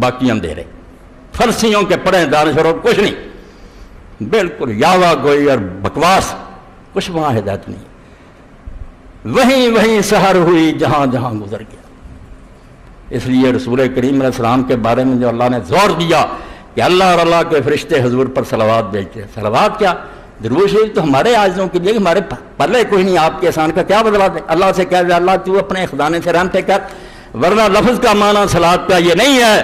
باقی اندھیرے، فلسیوں کے پڑھیں دانشوروں کچھ نہیں، بالکل یاوا گوئی اور بکواس، کچھ وہاں ہدایت نہیں، وہیں وہیں سحر ہوئی جہاں جہاں گزر گیا۔ اس لیے رسول کریم علیہ السلام کے بارے میں جو اللہ نے زور دیا کہ اللہ اور اللہ کے فرشتے حضور پر صلوات بھیجتے ہیں، صلوات کیا، درود شریف تو ہمارے عاجزوں کے لیے، ہمارے پلے کوئی نہیں، آپ کے احسان کا کیا بدلا دے۔ اللہ سے کہہ دے اللہ تو اپنے خزانے سے رحمتیں کر، ورنہ لفظ کا معنی صلوات کا یہ نہیں ہے۔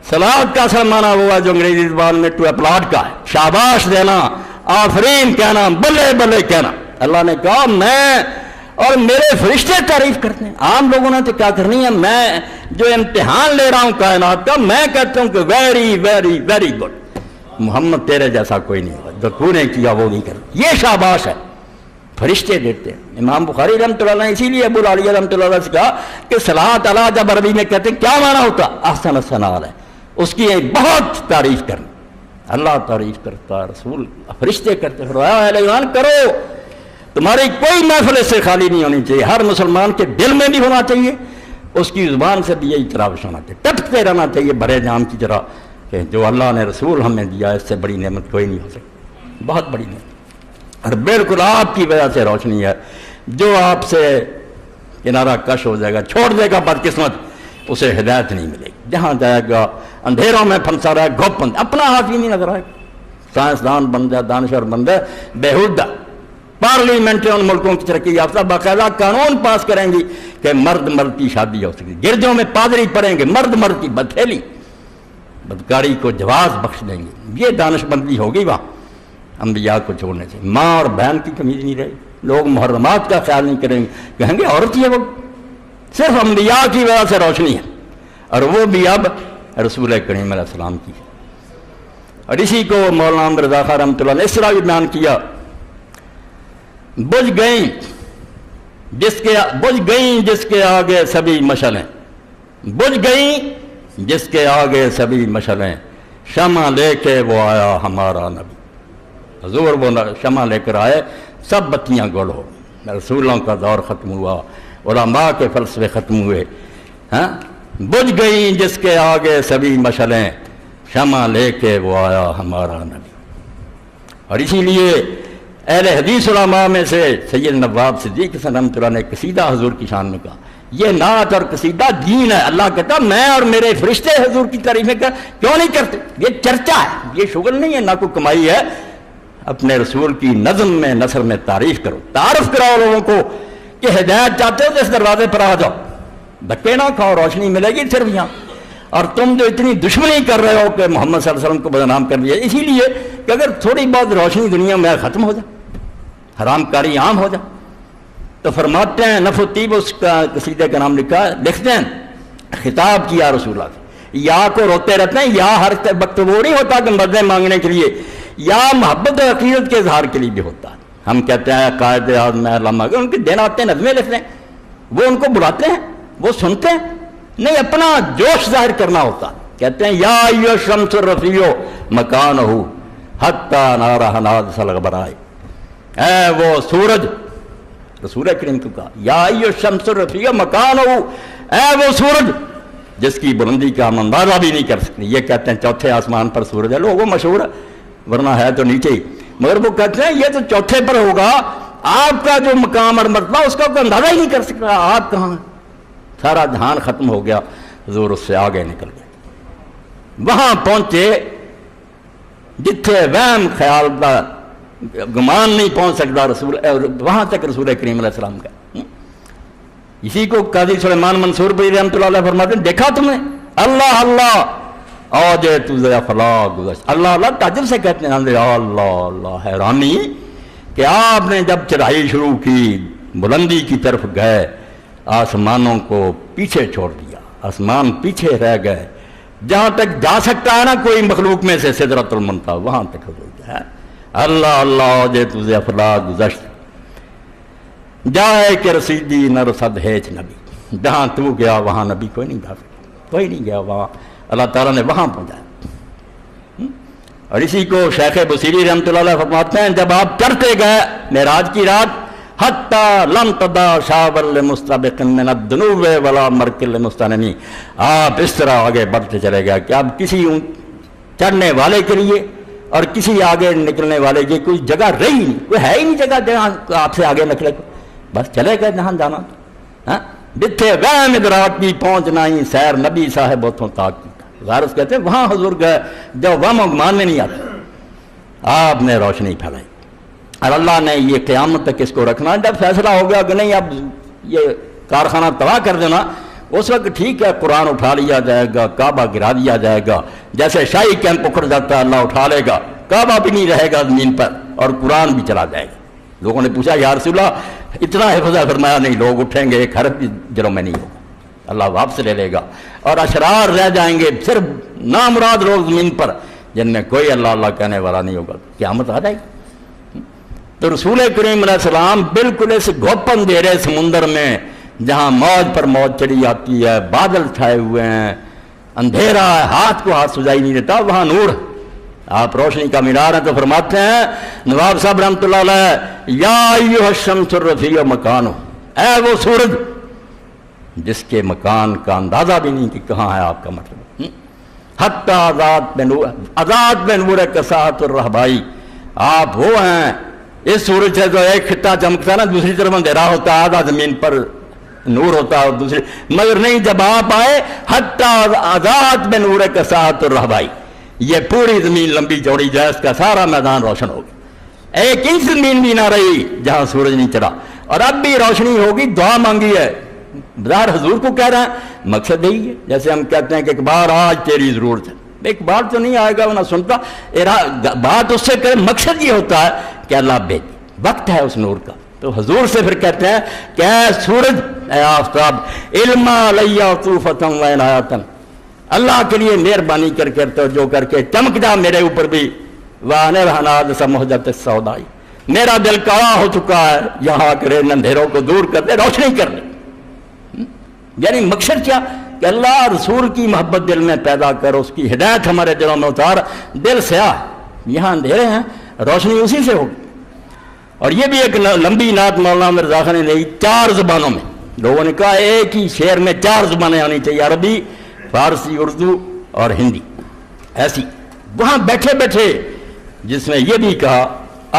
صلوات کا اصل معنی وہ ہے جو انگریزی زبان میں ٹو اپلاڈ کا ہے، شاباش دینا، آفرین کہنا، بلے بلے کہنا۔ اللہ نے کہا میں اور میرے فرشتے تعریف کرتے ہیں، عام لوگوں نے تو کیا کرنی ہے، میں جو امتحان لے رہا ہوں کائنات کا، میں کہتا ہوں کہ ویری ویری ویری گڈ، محمد تیرے جیسا کوئی نہیں ہوگا، جو تو نے کیا وہ نہیں کرتا، یہ شاباش ہے، فرشتے دیتے ہیں۔ امام بخاری رحمۃ اللہ علیہ نے اسی لیے ابو العالیہ رحمۃ اللہ علیہ سے کہا کہ صلاۃ علی جب عربی میں کہتے ہیں کیا معنی ہوتا، احسن الثناء ہے، اس کی بہت تعریف کرنا، اللہ تعریف کرتا، رسول فرشتے کرتے، اہل ایمان کرو، تمہاری کوئی محفل اس سے خالی نہیں ہونی چاہیے، ہر مسلمان کے دل میں بھی ہونا چاہیے، اس کی زبان سے بھی یہی تراوش ہونا چاہیے، ٹپکتے رہنا چاہیے بھرے جام کی طرح کہ جو اللہ نے رسول ہمیں دیا اس سے بڑی نعمت کوئی نہیں ہو سکتی، بہت بڑی نعمت، اور بالکل آپ کی وجہ سے روشنی ہے۔ جو آپ سے کنارہ کش ہو جائے گا، چھوڑ دے گا بدقسمت، اسے ہدایت نہیں ملے گی، جہاں جائے گا اندھیروں میں پھنسا رہا ہے، گھپ بند، اپنا ہاتھ ہی نہیں نظر آئے گا، سائنسدان بن جائے، دانشور بن جائے، بےہودہ۔ پارلیمنٹیں ان ملکوں کی ترقی یافتہ باقاعدہ قانون پاس کریں گی کہ مرد مرد کی شادی ہو سکتی، گرجوں میں پادری پڑھیں گے، مرد مرد کی بدھیلی بدکاری کو جواز بخش دیں گے، یہ دانش بندی ہوگی وہاں انبیاء کو چھوڑنے سے۔ ماں اور بہن کی تمیز نہیں رہی، لوگ محرمات کا خیال نہیں کریں گے، کہیں گے عورت ہی ہے وہ، صرف انبیاء کی وجہ سے روشنی ہے، اور وہ بھی اب رسول کریم علیہ السلام کی ہے۔ اور اسی کو مولانا احمد رضا خان رحمۃ اللہ نے اس طرح بھی بیان کیا، بجھ گئیں جس کے آگے سبھی مشعلیں، بجھ گئیں جس کے آگے سبھی مشعلیں، شمع لے کے وہ آیا ہمارا نبی، حضور وہ شمع لے کر آئے، سب بتیاں گل ہو، رسولوں کا دور ختم ہوا، علماء کے فلسفے ختم ہوئے، ہاں، بجھ گئیں جس کے آگے سبھی مشعلیں، شمع لے کے وہ آیا ہمارا نبی۔ اور اسی لیے اہل حدیث علماء میں سے سید نواب صدیق حسن رحمۃ اللہ نے قصیدہ حضور کی شان میں کہا، یہ نعت اور قصیدہ دین ہے۔ اللہ کہتا میں اور میرے فرشتے حضور کی تعریفیں کیوں نہیں کرتے، یہ چرچا ہے، یہ شغل نہیں ہے، نہ کوئی کمائی ہے، اپنے رسول کی نظم میں نثر میں تعریف کرو، تعارف کراؤ لوگوں کو کہ ہدایت چاہتے ہو تو اس دروازے پر آ جاؤ، دھکے نہ کھاؤ، روشنی ملے گی صرف یہاں۔ اور تم جو اتنی دشمنی کر رہے ہو کہ محمد صلی اللہ علیہ وسلم کو بدنام کر دیا، اسی لیے کہ اگر تھوڑی بہت روشنی دنیا میں ختم ہو جائے، حرام کاری عام ہو جائے، تو فرماتے ہیں نفع الطیب، اس کا قصیدے کا نام لکھا ہے، لکھتے ہیں خطاب کیا رسول اللہ سے، یا کو روتے رہتے ہیں، یا ہر وقت وہ نہیں ہوتا کہ مدد مانگنے کے لیے، یا محبت و عقیدت کے اظہار کے لیے بھی ہوتا ہے۔ ہم کہتے ہیں قائد اعظم علامہ، ان کے دن آتے ہیں نظمیں لکھتے ہیں، وہ ان کو بلاتے ہیں، وہ سنتے ہیں، نہیں اپنا جوش ظاہر کرنا ہوتا، کہتے ہیں یا ایو الشمس الرفیع مکانہ حتی نارہ نادس الغبراء، اے وہ سورج، رسول کریم کو کہا یا ایو الشمس الرفیع مکانہ، اے وہ سورج جس کی بلندی کا ہم اندازہ بھی نہیں کر سکتے۔ یہ کہتے ہیں چوتھے آسمان پر سورج ہے، لوگوں مشہور ہے، ورنہ ہے تو نیچے ہی، مگر وہ کہتے ہیں یہ تو چوتھے پر ہوگا، آپ کا جو مقام اور مرتبہ اس کا کوئی اندازہ ہی نہیں کر سکتا، آپ کہاں ہیں؟ سارا جہان ختم ہو گیا، حضور اس سے آگے نکل گئے، وہاں پہنچے جتھے وہم خیال کا گمان نہیں پہنچ سکتا، رسول وہاں تک رسول کریم علیہ السلام کا۔ اسی کو قاضی سلیمان منصور پوری رحمۃ اللہ علیہ فرماتے ہیں، دیکھا تم نے اللہ اللہ آجے تجھے افلاح گزشت، اللہ اللہ تعجب سے کہتے ہیں اللہ اللہ، حیرانی کہ آپ نے جب چڑھائی شروع کی، بلندی کی طرف گئے، آسمانوں کو پیچھے چھوڑ دیا، آسمان پیچھے رہ گئے، جہاں تک جا سکتا ہے نا کوئی مخلوق میں سے سدرۃ المنتہا، وہاں تک حضور ہے، اللہ اللہ آجے تجھے افلاح گزشت، جائے کہ رسیدی نہ رسد ہیچ نبی، جہاں تو گیا وہاں نبی کوئی نہیں جا سکتا، کوئی نہیں گیا وہاں، اللہ تعالیٰ نے وہاں پہنچایا۔ اور اسی کو شیخ بصیری رحمۃ اللہ علیہ فرماتے ہیں، جب آپ چڑھتے گئے معراج کی رات، حتی لم تدا شاول مستبق من الدنوب ولا مرکل مستنمی. آپ اس طرح آگے بڑھتے چلے گا کہ اب کسی چڑھنے والے کے لیے اور کسی آگے نکلنے والے کی کوئی جگہ رہی نہیں، کوئی ہے ہی نہیں جگہ جہاں آپ سے آگے نکلے گا، بس چلے گا جہاں جانا. جتھے وہم ادراک کی پہنچنا ہی سیر نبی صاحب اتوں تاک کی. غارث کہتے ہیں وہاں حضور گئے جو وہم و گمان میں نہیں آتے. آپ نے روشنی پھیلائی اور اللہ نے یہ قیامت تک اس کو رکھنا. جب فیصلہ ہو گیا کہ نہیں اب یہ کارخانہ تباہ کر دینا، اس وقت ٹھیک ہے قرآن اٹھا لیا جائے گا، کعبہ گرا دیا جائے گا، جیسے شاہی کیمپ اکھڑ جاتا ہے اللہ اٹھا لے گا، کعبہ بھی نہیں رہے گا زمین پر اور قرآن بھی چلا جائے گا. لوگوں نے پوچھا یا رسول اللہ اتنا حفظ ہے؟ فرمایا نہیں، لوگ اٹھیں گے، ایک حرف بھی جرم میں نہیں ہوگا، اللہ واپس لے لے گا اور اشرار رہ جائیں گے صرف نامراد لوگ زمین پر جن میں کوئی اللہ اللہ کہنے والا نہیں ہوگا. قیامت آ جائے گی. تو رسول کریم علیہ السلام بالکل اس گھوپ اندھیرے سمندر میں جہاں موج پر موج چڑھی آتی ہے، بادل چھائے ہوئے ہیں، اندھیرا ہے، ہاتھ کو ہاتھ سجائی نہیں دیتا، وہاں نور، آپ روشنی کا مینار ہیں. تو فرماتے ہیں نواب صاحب رحمۃ اللہ علیہ، یا ایھا الشمس الرفیع مکانہ، اے وہ سورج جس کے مکان کا اندازہ بھی نہیں کہ کہاں ہے آپ کا مطلب. حتی آزاد بن نور کساحت الرہبائی، آپ وہ ہیں اس سورج سے جو ایک خطہ چمکتا ہے نا دوسری طرف اندھیرا ہوتا ہے، آدھا زمین پر نور ہوتا ہے اور دوسری، مگر نہیں جب آپ آئے حتی آزاد بن نور کساحت الرہبائی، یہ پوری زمین لمبی چوڑی جائے اس کا سارا میدان روشن ہو گیا. ایک انچ زمین بھی نہ رہی جہاں سورج نہیں چڑھا. اور اب بھی روشنی ہوگی، دعا مانگی ہے، بظاہر حضور کو کہہ رہے ہیں، مقصد یہی ہے. جیسے ہم کہتے ہیں کہ اقبال آج تیری ضرورت ہے، اقبال تو نہیں آئے گا وہ نہ سنتا، بات اس سے کرے، مقصد یہ ہوتا ہے کہ اللہ بھیج، وقت ہے اس نور کا. تو حضور سے پھر کہتے ہیں کہ اے سورج، اے آفتاب، علم علیہ طوفتن و عنایتن، اللہ کے لیے مہربانی کر کے توجہ کر کے چمک جا میرے اوپر بھی. وانر حناد سا محجت السودائی، میرا دل کڑا ہو چکا ہے، یہاں کرے اندھیروں کو دور کر دے، روشنی کر دے. یعنی مقصد کیا کہ اللہ رسول کی محبت دل میں پیدا کر، اس کی ہدایت ہمارے دلوں میں اتار. دل سیاہ، یہاں اندھیرے ہیں، روشنی اسی سے ہوگی. اور یہ بھی ایک لمبی نعت مولانا مرزا خان نے لی 4 زبانوں میں. لوگوں نے کہا ایک ہی شعر میں 4 زبانیں آنی چاہیے، عربی، فارسی، اردو اور ہندی. ایسی وہاں بیٹھے بیٹھے جس میں یہ بھی کہا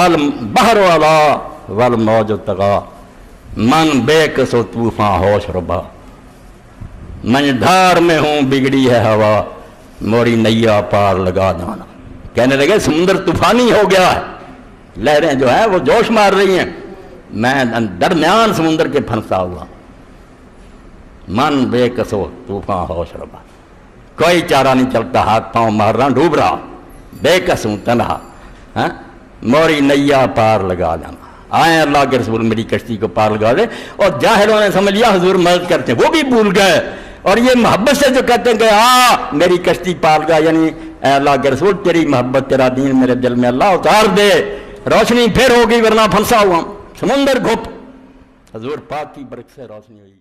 البحر علا والموج طغا، من بے کس و طوفاں ہوش ربا، من دھار میں ہوں بگڑی ہے ہوا، موری نیا پار لگا جانا. کہنے لگے سمندر طوفانی ہو گیا ہے، لہریں جو ہیں وہ جوش مار رہی ہیں، میں درمیان سمندر کے پھنسا ہوا. من بے کسو طوفاں ہوش ربا، کوئی چارہ نہیں چلتا، ہاتھ پاؤں مار رہا، ڈوب رہا، بے کس ہوں تنہا، موری نیا پار لگا جانا. آئیں اللہ کے رسول میری کشتی کو پار لگا دے. اور جاہلوں نے سمجھ لیا حضور مدد کرتے ہیں، وہ بھی بھول گئے. اور یہ محبت سے جو کہتے ہیں کہ میری کشتی پار لگا، یعنی اے اللہ کے رسول تیری محبت تیرا دین میرے دل میں اللہ اتار دے، روشنی پھر ہوگی ورنہ پھنسا ہوا سمندر گھپ. حضور پاک کی برکت سے روشنی ہوئی.